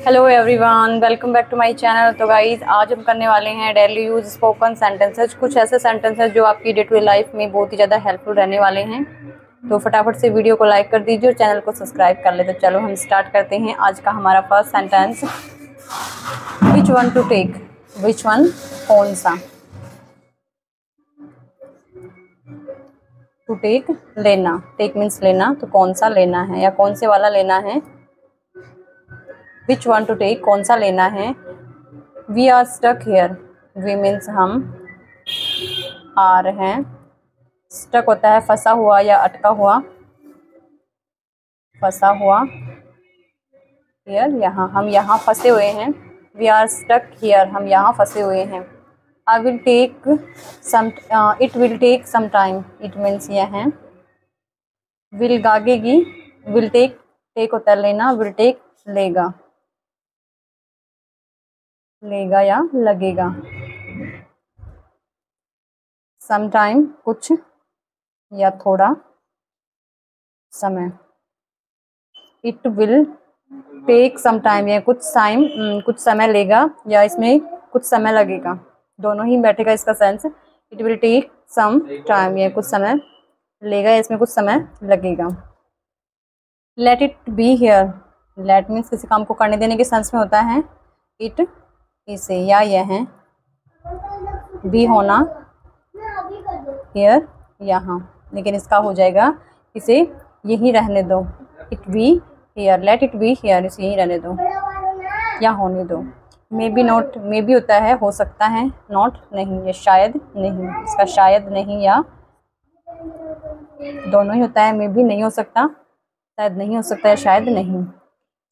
Hello everyone, welcome back to my channel. तो guys आज हम करने वाले हैं डेली यूज स्पोकन सेंटेंसेज। कुछ ऐसे सेंटेंसेज जो आपकी डे टू डे लाइफ में बहुत ही ज़्यादा हेल्पफुल रहने वाले हैं। तो फटाफट से वीडियो को लाइक कर दीजिए और चैनल को सब्सक्राइब कर ले। तो चलो हम स्टार्ट करते हैं। आज का हमारा first sentence, which one to take. Which one, कौन सा। टू टेक, लेना। टेक मीन्स लेना, तो कौन सा लेना है या कौन से वाला लेना है। विच वन टू टेक, कौन सा लेना है। We are stuck here. We means हम, आर हैं। स्टक होता है फंसा हुआ या अटका हुआ। फंसा हुआ। हियर, यहाँ, हम यहाँ फंसे हुए हैं। वी आर स्टक हियर, हम यहाँ फंसे हुए हैं। I will take some, it will take some time. It means यह है। विल गागेगी। विल टेक, टेक होता है लेना। विल टेक लेगा। लेगा या लगेगा। सम टाइम, कुछ या थोड़ा समय। It will take some time, या कुछ टाइम, कुछ समय लेगा या इसमें कुछ समय लगेगा। दोनों ही बैठेगा इसका sense. It will take some time, या कुछ समय लेगा या इसमें कुछ समय लगेगा। Let it be here. Let means किसी काम को करने देने के सेंस में होता है। इट, इसे या यह है। बी होना, हियर, यहाँ, लेकिन इसका हो जाएगा इसे यही रहने दो। It be here, late it be here, इसे यही रहने दो या होने दो। May be not, may be होता है हो सकता है, नॉट नहीं, या शायद नहीं। इसका शायद नहीं या दोनों ही होता है। मे बी नहीं हो सकता, शायद नहीं हो सकता है, शायद नहीं।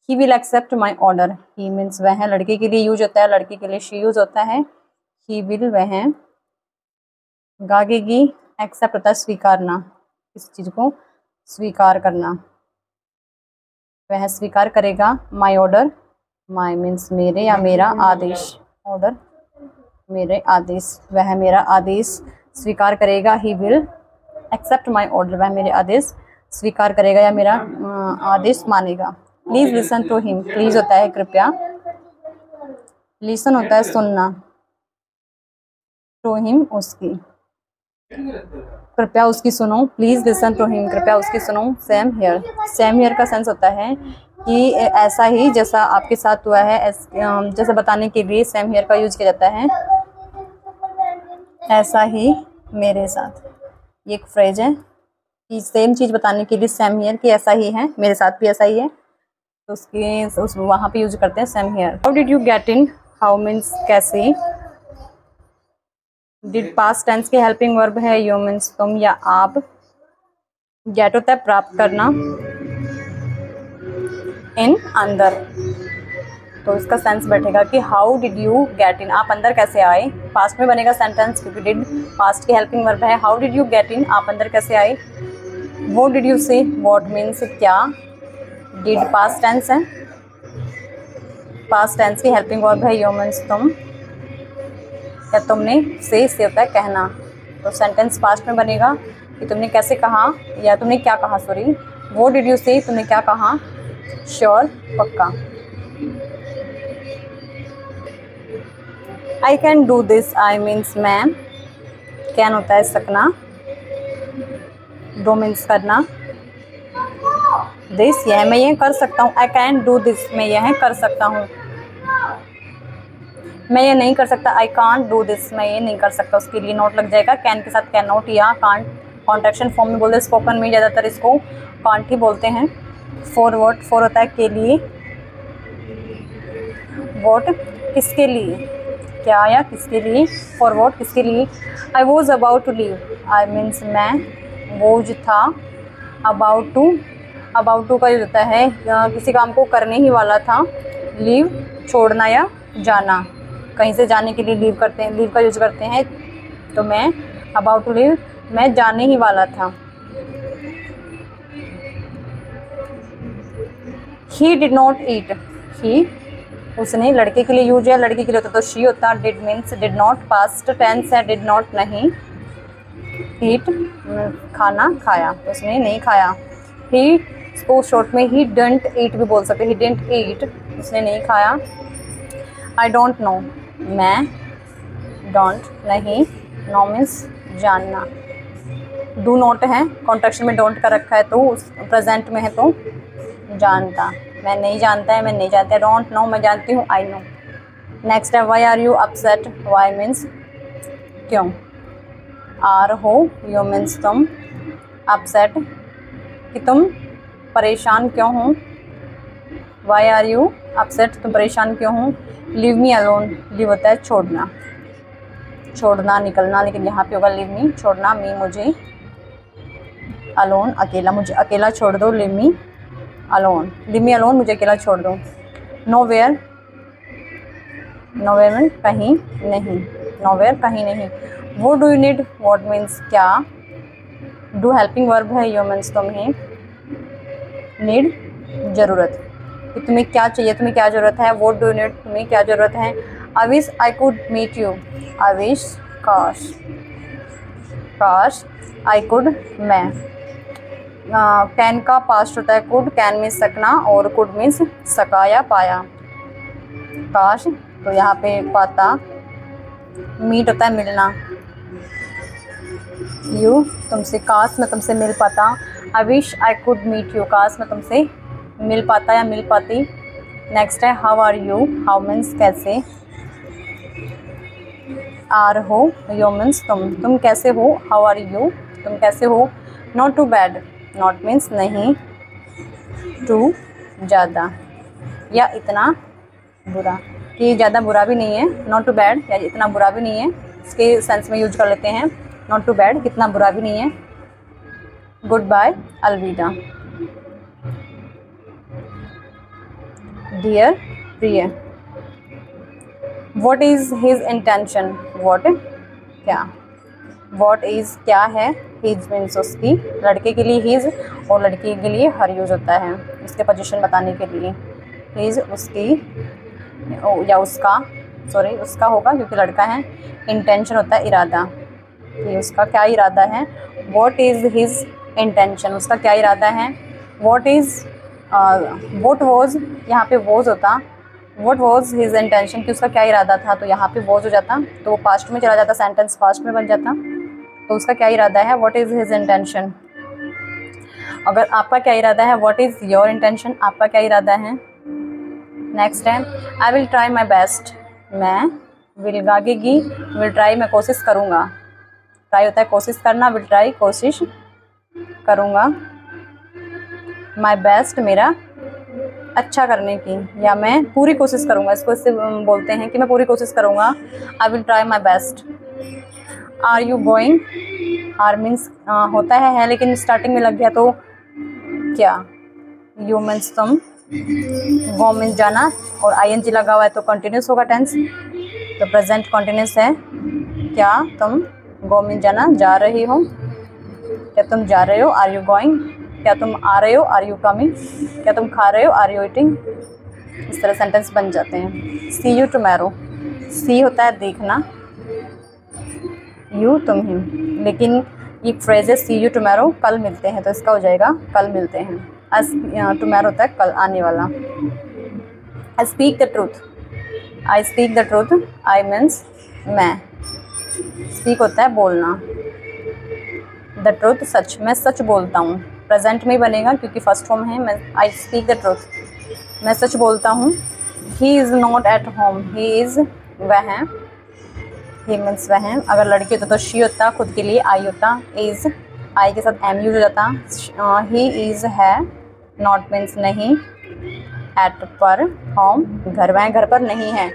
He will accept my order. He means वह है, लड़के के लिए यूज होता है, लड़के के लिए शी यूज होता है। ही विल, वह है। गागेगी, एक्सेप्ट होता है स्वीकारना, इस चीज़ को स्वीकार करना। वह स्वीकार करेगा माई ऑर्डर। माई मीन्स मेरे या मेरा आदेश। ऑर्डर, मेरे आदेश। वह मेरा आदेश स्वीकार करेगा। He will accept my order, वह मेरे आदेश स्वीकार करेगा या मेरा आदेश मानेगा। Please listen to him. Please होता है कृपया। लिसन होता है सुनना। टू हिम, उसकी। कृपया उसकी सुनो। प्लीज लिसन टू हिम, कृपया उसकी सुनो। Same here. सेम हियर का सेंस होता है कि ऐसा ही जैसा आपके साथ हुआ है, जैसा बताने के लिए सेम हियर का यूज किया जाता है। ऐसा ही मेरे साथ, ये एक फ्रेज है कि सेम चीज़ बताने के लिए सेम हियर, कि ऐसा ही है, मेरे साथ भी ऐसा ही है, तो उसके वहाँ पे यूज करते हैं same here. How did you get in. How means कैसे। डिड पास्ट टेंस के हेल्पिंग वर्ब है। यू मीन्स तुम या आप। गेट होता है प्राप्त करना। इन, अंदर, तो इसका सेंस बैठेगा कि how did you get in, आप अंदर कैसे आए। पास्ट में बनेगा सेंटेंस क्योंकि डिड पास्ट के हेल्पिंग वर्ब है। How did you get in, आप अंदर कैसे आए। व्हाट डिड यू से। व्हाट मीन्स क्या। डिड पास्ट टेंस है, पास्ट टेंस की हेल्पिंग वर्ब है। यू मीन्स तुम या तुमने। से होता है कहना, तो सेंटेंस पास्ट में बनेगा कि तुमने कैसे कहा या तुमने क्या कहा। सॉरी, व्हाट डिड यू से, तुमने क्या कहा। श्योर, पक्का। I can do this. I means मैं। कैन होता है सकना। डू मीन्स करना। दिस, यह, मैं यह कर सकता हूँ। आई कैन डू दिस, मैं यह कर सकता हूँ। मैं ये नहीं कर सकता। आई कांट डू दिस, मैं ये नहीं कर सकता। उसके लिए नोट लग जाएगा। कैन के साथ कैन नॉट या कांट कॉन्ट्रैक्शन फॉर्म में बोलते हैं। स्पोकन में ज़्यादातर इसको कांट ही बोलते हैं। फॉर वॉट, फॉर होता है के लिए। वॉट, किसके लिए, क्या या किसके लिए। फॉर वॉट, किसके लिए। I was about to leave. I means मैं, वोज था। अबाउट टू, अबाउट टू का यूज होता है किसी काम को करने ही वाला था। लीव, छोड़ना या जाना, कहीं से जाने के लिए लीव करते हैं, लीव का यूज करते हैं। तो मैं अबाउट टू लीव, मैं जाने ही वाला था। He did not eat. ही, उसने, लड़के के लिए यूज है, लड़की के लिए होता तो शी होता। Did means did not, past tense है। डिड नॉट नहीं। ईट, खाना, खाया, उसने नहीं खाया। ही, इसको शॉर्ट में ही डंट ईट भी बोल सकते हैं। ही डिडंट ईट, उसने नहीं खाया। आई डोंट नो, मैं, डोंट नहीं, नो मीन्स जानना। डू नॉट है, कॉन्ट्रैक्शन में डोंट का रखा है तो प्रेजेंट में है तो जानता। मैं नहीं जानता है, मैं नहीं जानता। डोंट नो मैं जानती हूँ, आई नो। नेक्स्ट है why are you upset. Why means क्यों, आर हो यू मीन्स तुम, अपसेट कि तुम परेशान क्यों हो। वाई आर यू अपसेट, तुम परेशान क्यों हो। लीव मी अलोन, लीव होता है छोड़ना, छोड़ना निकलना, लेकिन यहाँ पे होगा लीव मी छोड़ना, मी मुझे, अलोन अकेला, मुझे अकेला छोड़ दो। Leave me alone, leave me alone मुझे अकेला छोड़ दो। नोवेयर, नोवेयर मीन कहीं नहीं, नोवेयर कहीं नहीं। वो do you need, what means क्या। डू हेल्पिंग वर्ब है, यू मीन्स तुम्हें, नीड ज़रूरत कि तुम्हें क्या चाहिए, तुम्हें क्या ज़रूरत है। वॉट डू यू नीड, तुम्हें क्या ज़रूरत है। I wish I could meet you, I wish काश, काश आई कुड मैं। कैन का पास्ट होता है कुड, कैन मीन्स सकना और कुड मीन्स सका या पाया। काश तो यहाँ पे पाता, मीट होता है मिलना, यू तुमसे, काश मैं तुमसे मिल पाता। I wish I could meet you, काश मैं तुमसे मिल पाता या मिल पाती। नेक्स्ट है how are you, how means कैसे, आर हो यू मीन्स तुम कैसे हो। हाउ आर यू, तुम कैसे हो। Not too bad, not means नहीं, टू ज़्यादा या इतना बुरा, कि ज़्यादा बुरा भी नहीं है। नॉट टू बैड या इतना बुरा भी नहीं है, इसके सेंस में यूज कर लेते हैं। नॉट टू बैड कितना बुरा भी नहीं है। गुड बाय अलविदा। डियर प्रिय। What is his intention, what क्या, वॉट इज़ क्या है। हिज मीन्स उसकी, लड़के के लिए हिज और लड़की के लिए हर यूज होता है उसके पोजीशन बताने के लिए। हिज उसकी या उसका, सॉरी उसका होगा क्योंकि लड़का है। इंटेंशन होता है इरादा, कि उसका क्या इरादा है। वॉट इज़ हिज इंटेंशन, उसका क्या इरादा है। वॉट इज़, वॉट वॉज, यहाँ पे वॉज होता, वॉट वॉज हिज इंटेंशन कि उसका क्या इरादा था, तो यहाँ पे वॉज हो जाता तो वो पास्ट में चला जाता, सेंटेंस पास्ट में बन जाता। तो उसका क्या इरादा है, वॉट इज़ हिज इंटेंशन। अगर आपका क्या इरादा है, वॉट इज़ योर इंटेंशन, आपका क्या इरादा है। नेक्स्ट है आई विल ट्राई माई बेस्ट। मैं, विल गागेगी, विल ट्राई मैं कोशिश करूँगा। ट्राई होता है कोशिश करना, विल ट्राई कोशिश करूँगा। माई बेस्ट मेरा अच्छा करने की, या मैं पूरी कोशिश करूँगा, इसको इससे बोलते हैं कि मैं पूरी कोशिश करूँगा। I will try my best. Are you going, are means होता है लेकिन स्टार्टिंग में लग गया तो क्या। यू मीन्स तुम, गो मीन्स जाना और ING लगा हुआ है तो कंटिन्यूस होगा टेंस, तो प्रेजेंट कंटिन्यूस है। क्या तुम, गो मीन्स जाना, जा रही हो, क्या तुम जा रहे हो। आर यू गोइंग, क्या तुम आ रहे हो। आर यू कमिंग, क्या तुम खा रहे हो। Are you eating. इस तरह सेंटेंस बन जाते हैं। सी यू टुमारो, सी होता है देखना, यू तुम ही, लेकिन ये फ्रेज है सी यू टुमारो, कल मिलते हैं, तो इसका हो जाएगा कल मिलते हैं। आज टुमारो होता है कल आने वाला। I speak the truth, I speak the truth, I means मैं, स्पीक होता है बोलना, द ट्रूथ सच, मैं सच बोलता हूँ। प्रेजेंट में ही बनेगा क्योंकि फर्स्ट फॉर्म है। मैं, आई स्पीक द ट्रूथ, मैं सच बोलता हूँ। ही is not at home, he is वह है, ही मीन्स वह है। अगर लड़की होता तो शी होता, खुद के लिए आई होता, इज़ आई के साथ एम यूज हो जाता। ही इज़ है, नॉट मीन्स नहीं, एट पर, होम घर, वह घर पर नहीं है।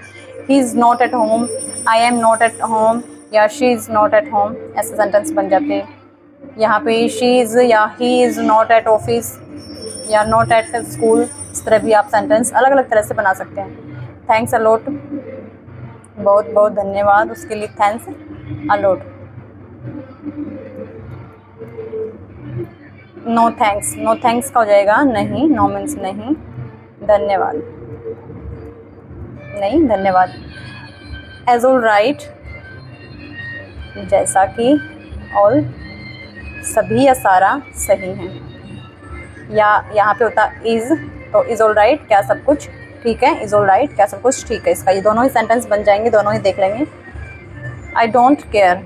He is not at home, I am not at home या she is not at home, ऐसे सेंटेंस बन जाते हैं। यहाँ पे शी इज़ या he is not at office या नॉट एट स्कूल, इस तरह भी आप सेंटेंस अलग अलग तरह से बना सकते हैं। थैंक्स अलॉट, बहुत बहुत धन्यवाद उसके लिए, thanks a lot. No thanks, no thanks का हो जाएगा नहीं, नो मीन्स नहीं, धन्यवाद नहीं, धन्यवाद। एज ऑल राइट, जैसा कि, ऑल सभी या सारा सही है। या यहाँ पे होता इज़, तो इज़ ऑल राइट क्या सब कुछ ठीक है, इज़ ऑल राइट, क्या सब कुछ ठीक है। इसका ये दोनों ही सेंटेंस बन जाएंगे, दोनों ही देख लेंगे। आई डोंट केयर,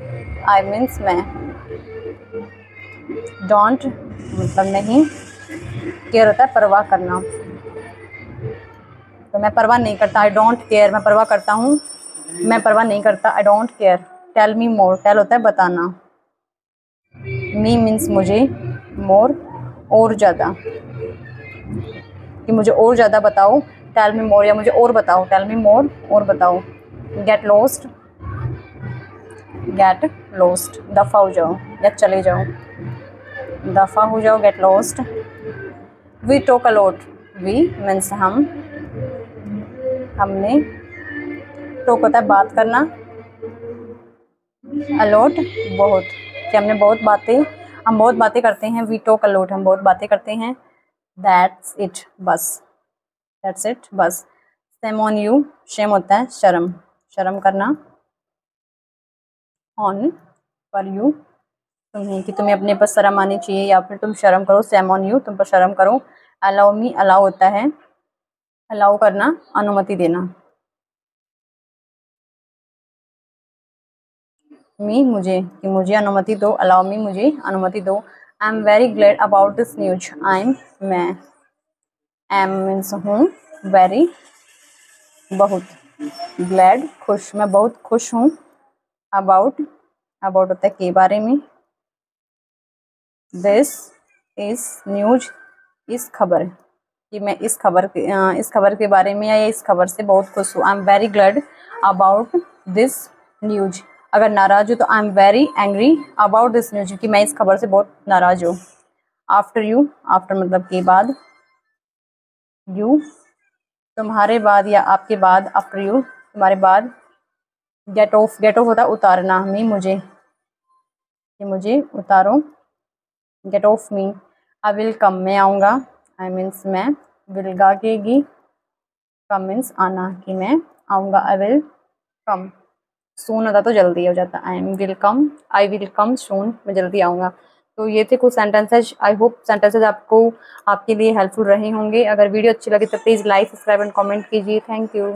आई मीन्स मैं, डोंट मतलब नहीं, केयर होता है परवाह करना, तो मैं परवाह नहीं करता, आई डोंट केयर मैं परवाह करता हूँ, मैं परवाह नहीं करता, I don't care. Tell me more, tell होता है बताना, मी मीन्स मुझे, मोर और ज़्यादा, कि मुझे और ज़्यादा बताओ, टेल मी मोर, या मुझे और बताओ, टेल मी मोर और बताओ। गेट लॉस्ट, गेट लॉस्ट दफ़ा हो जाओ या चले जाओ, दफ़ा हो जाओ, get lost. We talk a lot, we means हम, हमने, टॉक होता है बात करना, अलॉट बहुत, कि हमने बहुत बातें, हम बहुत बातें करते हैं, वी टॉक अलॉट हम बहुत बातें करते हैं। दैट्स इट बस, दैट्स इट बस। शेम ऑन यू, शेम होता है शर्म, शर्म करना, ऑन पर यू तुम्हें, कि तुम्हें अपने पर शर्म आनी चाहिए या फिर तुम शर्म करो, शेम ऑन यू तुम पर शर्म करो। अलाउ मी, अलाउ होता है अलाउ करना, अनुमति देना, मी मुझे, कि मुझे अनुमति दो, अलाउ मी मुझे अनुमति दो। I am very glad about this news, I am मैं, एम मीन्स हूँ, वेरी बहुत, ग्लैड खुश, मैं बहुत खुश हूँ, अबाउट, अबाउट होता है के बारे में, दिस इस न्यूज इस खबर, कि मैं इस खबर के बारे में या इस खबर से बहुत खुश हूँ। I am very glad about this news, अगर नाराज हूँ तो I am very angry about this news, कि मैं इस खबर से बहुत नाराज हूँ। आफ्टर यू, आफ्टर मतलब के बाद, यू तुम्हारे बाद या आपके बाद, आफ्टर यू तुम्हारे बाद। गेट ऑफ, गेट ऑफ होता है उतारना, मी मुझे, कि मुझे उतारो, get off me. I will come, मैं आऊँगा, आई मीन्स मैं, विल गागेगी, कम मीन्स आना, कि मैं आऊँगा, आई विल कम। सून होता तो जल्दी हो जाता, आई विल कम, आई विल कम सून, मैं जल्दी आऊँगा। तो ये थे कुछ सेंटेंसेज, आई होप सेंटेंसेज आपको, आपके लिए हेल्पफुल रहे होंगे। अगर वीडियो अच्छी लगी तो please like, subscribe and comment कीजिए। Thank you.